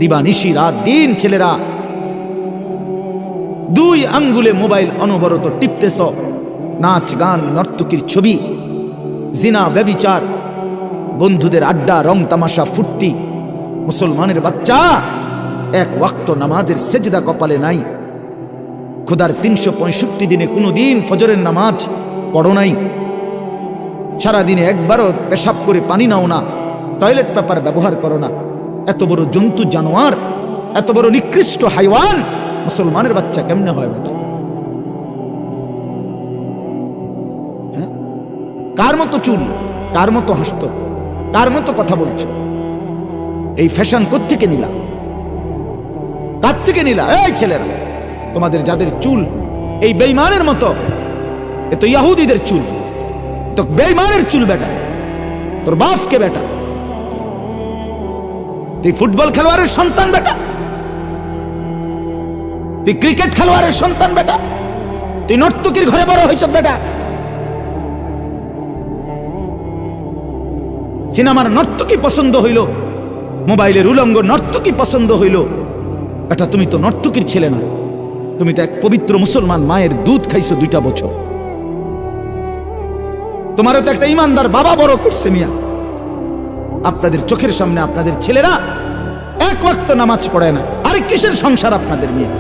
দিবানিশি রাত দিন ছেলেরা 2 আঙ্গুলে মোবাইল অনবরত টিপতেছ, নাচ গান নর্তকীর ছবি, জিনা ব্যভিচার, বন্ধুদের আড্ডা, রং তামাশা, ফুর্তি। মুসলমানের বাচ্চা, এক ওয়াক্ত নামাজের সেজদা কপালে নাই। খোদার 365 দিনে কোনো দিন ফজরের নামাজ পড়ো নাই। সারাদিনে একবারও পেশাব করে পানি নাও না, টয়লেট পেপার ব্যবহার করো না। এত বড় জন্তু জানোয়ার, এত বড় নিকৃষ্ট হাইওয়ান মুসলমানের বাচ্চা কেমনে হয় বেটা? হ্যাঁ, কার মতো চুল, কার মতো হাসত, কার মতো কথা বলছো? এই ফ্যাশন কোত্থেকে নিলা? কার থেকে নিলা? এই ছেলেরা, তোমাদের যাদের চুল এই বেঈমানের মতো, এ তো ইহুদিদের চুল, তো বেঈমানের চুল বেটা। তোর বাপকে বেটা, তুই ফুটবল খেলোয়াড়ের সন্তান বেটা, তুই ক্রিকেট খেলোয়াড়ের সন্তান বেটা, তুই নর্তকীর ঘরে বড় হয়েছ বেটা। সিনেমার নর্তকী পছন্দ হইল, মোবাইলের উলঙ্গ নর্তকী পছন্দ হইল, এটা তুমি তো নর্তকীর ছেলে না, তুমি তো এক পবিত্র মুসলমান মায়ের দুধ খাইছো 2টা বছর। তোমারও তো একটা ইমানদার বাবা বড় করছে মিয়া। আপনাদের চোখের সামনে আপনাদের ছেলেরা এক ওয়াক্ত নামাজ পড়ে না। আরে কিসের সংসার আপনাদের মিয়া?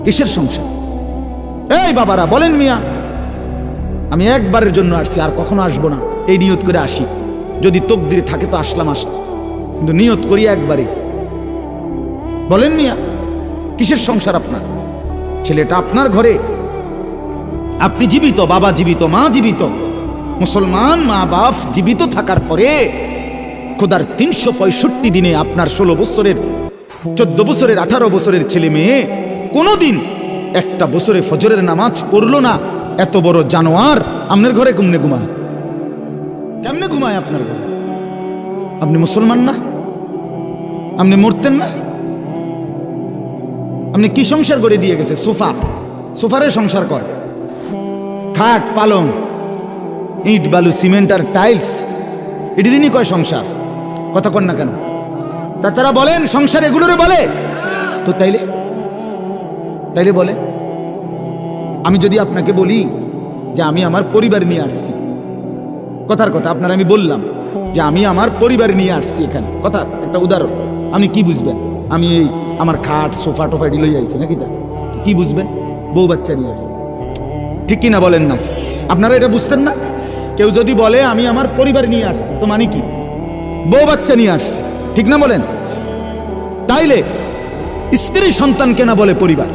কিসের সংসার? এই বাবারা বলেন মিয়া, আমি একবারের জন্য আসছি, আর কখনো আসবো না, এই নিয়ত করে আসি। যদি তকদিরে থাকে তো আসলাম, কিন্তু নিয়ত করি একবারে। বলেন মিয়া, কিসের সংসার আপনার? ছেলেটা আপনার ঘরে, আপনি জীবিত, বাবা জীবিত, মা জীবিত, মুসলমান মা বাপ জীবিত থাকার পরে খোদার 365 দিনে আপনার 16 বছরের, 14 বছরের, 18 বছরের ছেলে মেয়ে কোনোদিন একটা বছরে ফজরের নামাজ পড়লো না। এত বড় জানোয়ার আপনার ঘরে কেমনে ঘুমায়? কেমনে ঘুমায় আপনার ঘরে? আপনি মুসলমান না? আপনি মরতেন না? আপনি কি সংসার করে দিয়ে গেছে? সোফা, সোফারের সংসার কয়, খাট পালং, ইট বালু সিমেন্ট আর টাইলস, এটিরই কয় সংসার। কথা কন না কেন? চাচারা বলেন সংসার এগুলোরে বলে তো? তাইলে তাইলে বলে, আমি যদি আপনাকে বলি যে আমি আমার পরিবার নিয়ে আসছি, কথার কথা আপনার আমি বললাম যে আমি আমার পরিবার নিয়ে আসছি এখানে, কথার একটা উদাহরণ, আপনি কি বুঝবেন? আমি এই আমার খাট সোফা টোফা এটি লই আইছি নাকি? তা কি বুঝবেন? বউ বাচ্চা নিয়ে আসছি, ঠিক কিনা বলেন না? আপনারা এটা বুঝতেন না? কেউ যদি বলে আমি আমার পরিবার নিয়ে আসছি, তো মানে কি? বউ বাচ্চা নিয়ে আসছি, ঠিক না বলেন? তাইলে স্ত্রী সন্তান কেনা বলে পরিবার?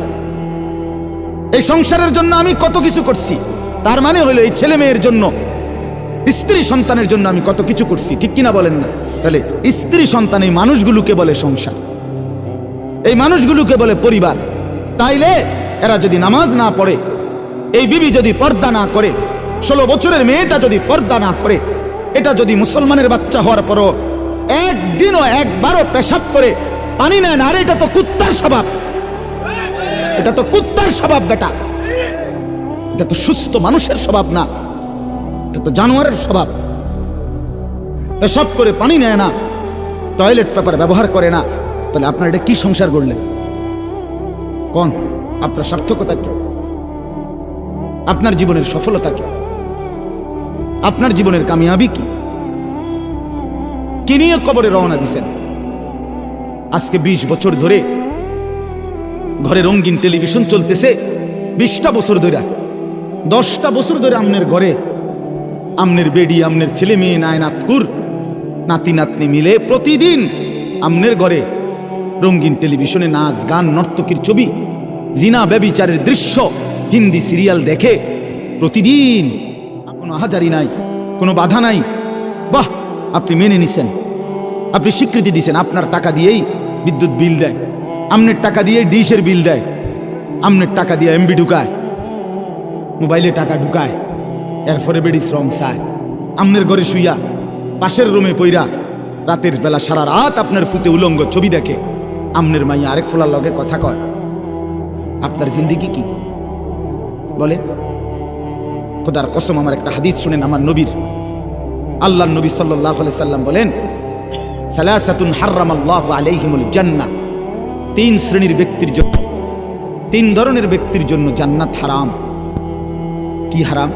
এই সংসারের জন্য আমি কত কিছু করছি, তার মানে হলো এই ছেলে মেয়ের জন্য, স্ত্রী সন্তানের জন্য আমি কত কিছু করছি, ঠিক কিনা বলেন না? তাহলে স্ত্রী সন্তান এই মানুষগুলোকে বলে সংসার, এই মানুষগুলোকে বলে পরিবার। তাইলে এরা যদি নামাজ না পড়ে, এই বিবি যদি পর্দা না করে, 16 বছরের মেয়েটা যদি পর্দা না করে, এটা যদি মুসলমানের বাচ্চা হওয়ার পরও একদিনও একবারও পেশাব করে পানি নেয় না, আরে এটা তো কুত্তার স্বভাব, এটা তো কুত্তার স্বভাব বেটা, এটা তো সুস্থ মানুষের স্বভাব না, এটা তো জানোয়ারের স্বভাব। পেশাব করে পানি নেয় না, টয়লেট পেপার ব্যবহার করে না, তাহলে আপনার এটা কি সংসার করলেন? কোন আপনার সার্থকতা কি? আপনার জীবনের সফলতা কি? আপনার জীবনের কামিয়াবি কি? কি নিয়ে কবরে রওনা দিছেন? আজকে 20 বছর ধরে ঘরে রঙিন টেলিভিশন চলতেছে, 20টা বছর ধরে, 10টা বছর ধরে আমনের ঘরে আমনের বেডি, আমনের ছেলে মেয়ে, নায়নাতকুর, নাতি নাতনি মিলে প্রতিদিন আমনের ঘরে রঙিন টেলিভিশনে নাচ গান নর্তকীর ছবি, জিনা ব্যভিচারের দৃশ্য, হিন্দি সিরিয়াল দেখে প্রতিদিন। কোনো হাজারি নাই, কোনো বাধা নাই, বাহ আপনি মেনে নিছেন, আপনি স্বীকৃতি দিছেন। আপনার টাকা দিয়েই বিদ্যুৎ বিল দেয়, আমনের টাকা দিয়ে ডিশের বিল দেয়, আমনের টাকা দিয়ে এমবি ঢুকায়, মোবাইলে টাকা ঢুকায়, এরপরে বেডি শ্রম চায়। আমনের ঘরে শুইয়া পাশের রুমে পইরা রাতের বেলা সারা রাত আপনার ফুতে উলঙ্গ ছবি দেখে, আমনের মাইয়া আরেক ফোলার লগে কথা কয়। আপনার জিন্দিগি কি বলে? খোদার কসম, আমার একটা হাদিস শুনেন আমার নবীর, আল্লাহর নবী সাল্লাল্লাহু আলাইহি সাল্লাম বলেন, সালাসাতুন হারামাল্লাহু আলাইহিমুল জান্নাহ, 3 শ্রেণীর ব্যক্তির জন্য, 3 ধরনের ব্যক্তির জন্য জান্নাত হারাম। কি হারাম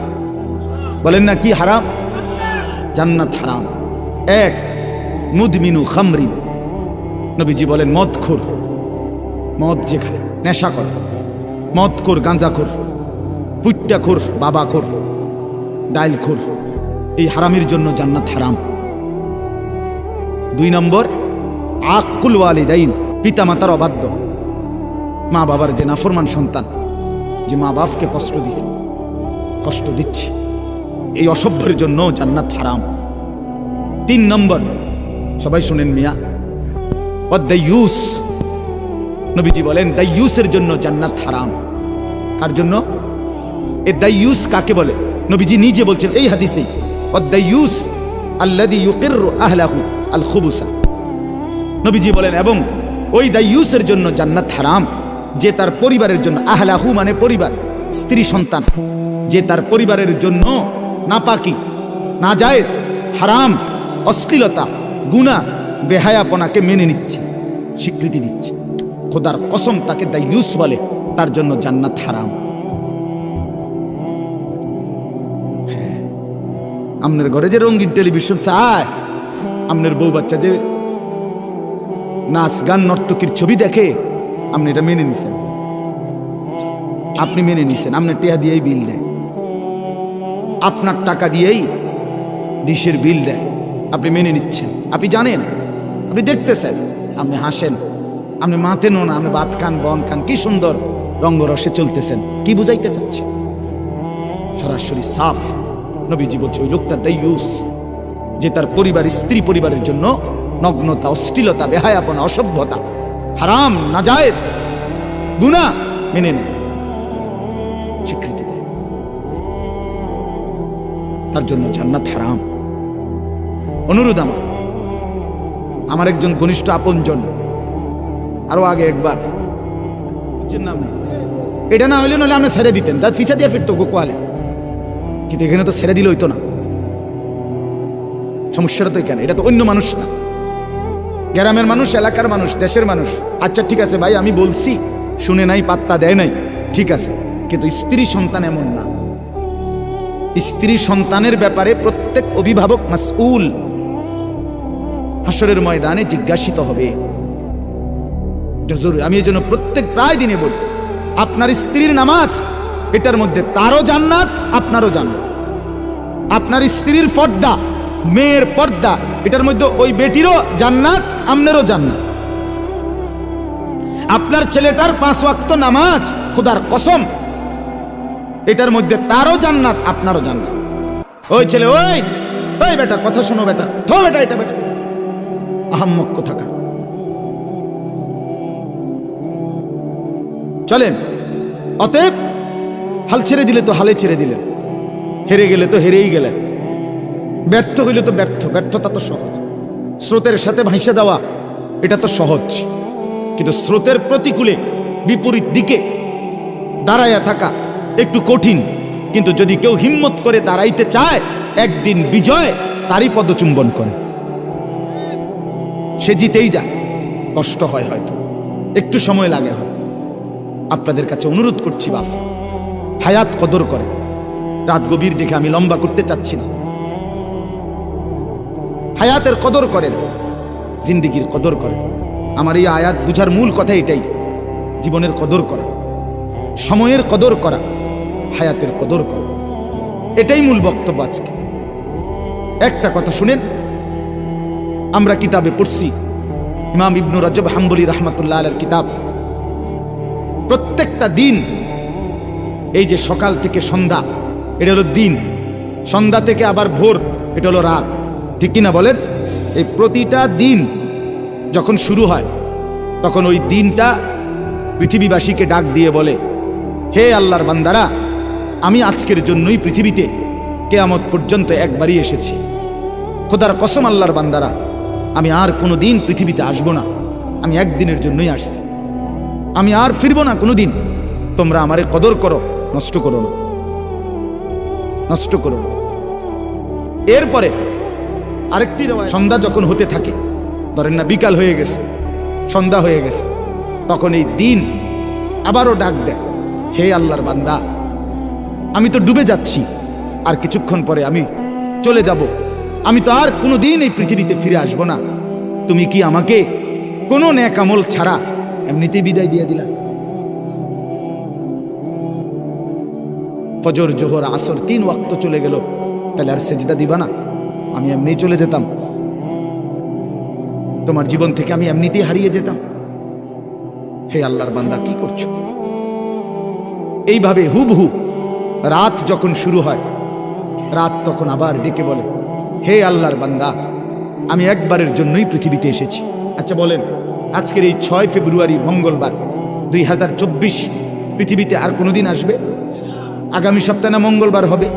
বলেন না? কি হারাম? জান্নাত হারাম। 1, মুদমিনু খামরিন, নবীজি বলেন মদখোর, মদ যে খায়, নেশা করে, মদখোর, গাঁজাখোর, পুট্টাখোর, বাবাখোর, ডাইলখোর, এই হারামের জন্য জান্নাত হারাম। 2 নম্বর, আকুল ওয়ালিদাইন, পিতা মাতার অবাধ্য, মা বাবার যে নাফরমান সন্তান, যে মা বাপকে কষ্ট দিচ্ছে, কষ্ট দিচ্ছে, এই অসভ্যের জন্য জান্নাত হারাম। 3 নম্বর, সবাই শুনেন মিয়া, ওয়াদাইয়ুস, নবীজি বলেন দাইয়ুসের জন্য জান্নাত হারাম। কার জন্য? এ দাইয়ুস কাকে বলে? নবীজি নিজে বলছেন এই হাদিসে, ওয়াদাইয়ুস আল্লাযী ইউকিররু আহলাহু আল খুবুসা, নবীজি বলেন এবং ওই দাইয়ুসের জন্য জান্নাত হারাম যে তার পরিবারের জন্য, আহলাহু মানে পরিবার, স্ত্রী সন্তান, যে তার পরিবারের জন্য নাপাকি, নাজায়েজ, হারাম, অশ্লীলতা, গুনাহ, বেহায়াপনাকে মেনে নিচ্ছে, স্বীকৃতি দিচ্ছে। খোদার কসম তাকে দাইয়ুস বলে, তার জন্য জান্নাত হারাম। হ্যাঁ, আপনার ঘরে যে রঙিন টেলিভিশন চায়, আপনার বউ বাচ্চা যে নাচ গান নর্তকীর ছবি দেখে, আপনি এটা মেনে নিছেন, আপনি মেনে নিছেন, আপনার টেহা দিয়েই বিল দেয়, আপনার টাকা দিয়েই ডিশের বিল দেয়, আপনি মেনে নিচ্ছেন, আপনি জানেন, আপনি দেখতেছেন, আপনি হাসেন, আপনি মাতেনও না, আপনি ভাত খান, বন খান, কি সুন্দর রঙ্গরসে চলতেছেন। কি বুঝাইতে চাচ্ছেন? সরাসরি সাফ নবীজি বলছে ওই লোকটা দাইয়ুস, যে তার পরিবার, স্ত্রী পরিবারের জন্য নগ্নতা, অশ্লীলতা, বেহায়াপনা, অসভ্যতা, হারাম, নাজায়েজ, গুনাহ মেনে নেয়, স্বীকৃতি দেয়, তার জন্য জান্নাত হারাম। অনুরোধ আমার একজন ঘনিষ্ঠ আপনজন, আরো আগে একবার, এটা না হইলে নইলে আপনি ছেড়ে দিতেন, তার ফিসা দিয়ে ফিরতো কোয়ালে, কিন্তু এখানে তো ছেড়ে দিলে হইতো না। সমস্যাটা তো এখানে, এটা তো অন্য মানুষ না, গ্রামের মানুষ, এলাকার মানুষ, দেশের মানুষ। আচ্ছা ঠিক আছে ভাই, আমি বলছি, শুনে নাই, পাত্তা দেয় নাই, ঠিক আছে, কিন্তু স্ত্রী সন্তান এমন না। স্ত্রী সন্তানের ব্যাপারে প্রত্যেক অভিভাবক মাসউল, হাসরের ময়দানে জিজ্ঞাসিত হবে। আমি এই জন্য প্রায় দিনে বলি, আপনার স্ত্রীর নামাজ, এটার মধ্যে তারও জান্নাত, আপনারও জান্নাত। আপনার স্ত্রীর পর্দা, মেয়ের পর্দা, এটার মধ্যে ওই বেটিরও জান্নাত, আপনারও জান্নাত। আপনার ছেলেটার 5 ওয়াক্ত নামাজ, খোদার কসম, এটার মধ্যে তারও জান্নাত, আপনারও জান্নাত। ওই ছেলে, ওই ওই বেটা, কথা শোনো বেটা, থো বেটা, এটা বেটা, আহাম্মক কোথাকার। চলেন, অতএব হাল ছেড়ে দিলে তো হালে ছেড়ে দিলেন, হেরে গেলে তো হেরেই গেলেন, ব্যর্থ হইলে তো ব্যর্থ, ব্যর্থতা তো সহজ। স্রোতের সাথে ভাইসা যাওয়া এটা তো সহজ, কিন্তু স্রোতের প্রতিকূলে বিপরীত দিকে দাঁড়াইয়া থাকা একটু কঠিন। কিন্তু যদি কেউ হিম্মত করে দাঁড়াইতে চায়, একদিন বিজয় তারই পদচুম্বন করে, সে জিতেই যায়। কষ্ট হয়, হয়তো একটু সময় লাগে, হয়তো। আপনাদের কাছে অনুরোধ করছি, বাপ, হায়াত কদর করে। রাত গভীর দেখে আমি লম্বা করতে চাচ্ছি না, হায়াতের কদর করেন, জিন্দিগির কদর করেন। আমার এই আয়াত বুঝার মূল কথা এটাই, জীবনের কদর করা, সময়ের কদর করা, হায়াতের কদর করা, এটাই মূল বক্তব্য আজকে। একটা কথা শুনেন, আমরা কিতাবে পড়ছি, ইমাম ইবনু রাজব হাম্বলি রাহমাতুল্লাহ আলাইহির কিতাব, প্রত্যেকটা দিন, এই যে সকাল থেকে সন্ধ্যা, এটা হলো দিন, সন্ধ্যা থেকে আবার ভোর, এটা হলো রাত, ঠিক কিনা বলেন? এই প্রতিটা দিন যখন শুরু হয়, তখন ওই দিনটা পৃথিবীবাসীকে ডাক দিয়ে বলে, হে আল্লাহর বান্দারা, আমি আজকের জন্যই পৃথিবীতে কিয়ামত পর্যন্ত একবারই এসেছি। খোদার কসম আল্লাহর বান্দারা, আমি আর কোনো দিন পৃথিবীতে আসবো না, আমি একদিনের জন্যই আসছি, আমি আর ফিরবো না কোনো দিন। তোমরা আমারে কদর করো, নষ্ট করো না, নষ্ট করো না। এরপরে আরেকটি সন্ধ্যা যখন হতে থাকে, ধরেন না বিকাল হয়ে গেছে, সন্ধ্যা হয়ে গেছে, তখন এই দিন আবারও ডাক দেয়, হে আল্লাহর বান্দা, আমি তো ডুবে যাচ্ছি, আর কিছুক্ষণ পরে আমি চলে যাব, আমি তো আর কোনো দিন এই পৃথিবীতে ফিরে আসবো না, তুমি কি আমাকে কোনো নেক আমল ছাড়া এমনিতেই বিদায় দিয়ে দিলা? ফজর জোহর আসর 3 ওয়াক্ত চলে গেল, তাহলে আর সেজদা দিবা না? আমি এমনি চলে যেতাম, তোমার জীবন থেকে আমি এমনিতেই হারিয়ে যেতাম। হে আল্লাহর বান্দা, কি করছো? এইভাবে হুবহু রাত যখন শুরু হয়, রাত তখন আবার ডেকে বলে, হে আল্লাহর বান্দা, আমি একবারের জন্যই পৃথিবীতে এসেছি। আচ্ছা বলেন, আজকের এই 6 ফেব্রুয়ারি মঙ্গলবার 2024 পৃথিবীতে আর কোনোদিন আসবে? আগামী সপ্তাহে না মঙ্গলবার হবে,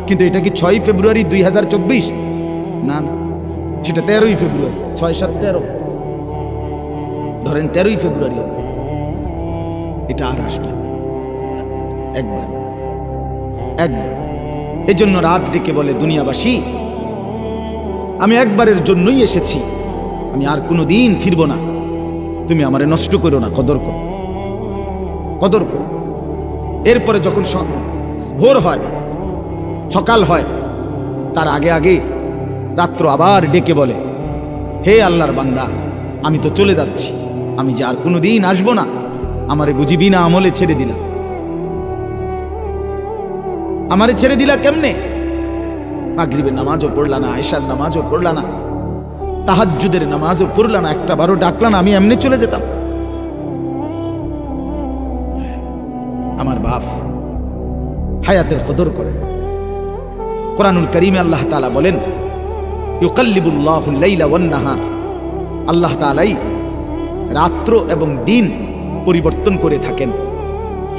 কিন্তু এটা কি 6 ফেব্রুয়ারি 2024? না না, সেটা 13ই ফেব্রুয়ারি। 6, 7, 13, ধরেন 13ই ফেব্রুয়ারি হবে। এটা আর আসবে একবার, একবার। এজন্য রাত ডেকে বলে, দুনিয়াবাসী, আমি একবারের জন্যই এসেছি, আমি আর কোনো দিন ফিরবো না, তুমি আমারে নষ্ট করো না, কদর করো, কদর করো। এরপরে যখন ভোর হয়, সকাল হয়, তার আগে আগে রাত্র আবার ডেকে বলে, হে আল্লাহর বান্দা, আমি তো চলে যাচ্ছি, আমি যে আর কোনো দিন আসবো না, আমারে বুঝি বিনা আমলে ছেড়ে দিলা? আমারে ছেড়ে দিলা কেমনে? মাগরিবের নামাজও পড়লা না, আয়েশার নামাজও পড়লা না, তাহাজ্জুদের নামাজও পড়লা না, একটা বারও ডাকলা না, আমি এমনি চলে যেতাম। আমার বাপ হায়াতের কদর করে। কোরআনুল কারীমে আল্লাহ তাআলা বলেন, ইউকাল্লিবুল্লাহুল লাইলা ওয়ান নাহার, আল্লাহ তাআলাই রাত্র এবং দিন পরিবর্তন করে থাকেন।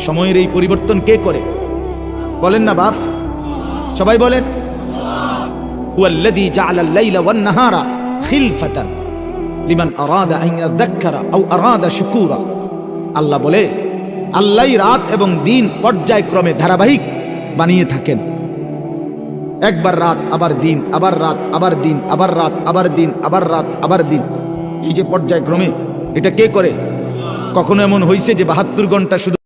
সময়ের এই পরিবর্তন কে করে? বলেন না বাপ, সবাই বলেন। হুয়াল্লাযী জাআলাল লাইলা ওয়ান নাহারা খিলফাতান লিমান আরাদা আন ইয়াযাক্কারা আও আরাদা শুকুরা। আল্লাহ বলে, আল্লাহই রাত এবং দিন পর্যায়ক্রমে ধারাবাহিক বানিয়ে থাকেন। একবার রাত, আবার দিন, আবার রাত, আবার দিন, আবার রাত, আবার দিন, আবার রাত, আবার দিন, এই যে পর্যায়ক্রমে, এটা কে করে? কখনো এমন হয়েছে যে 72 ঘন্টা শুধু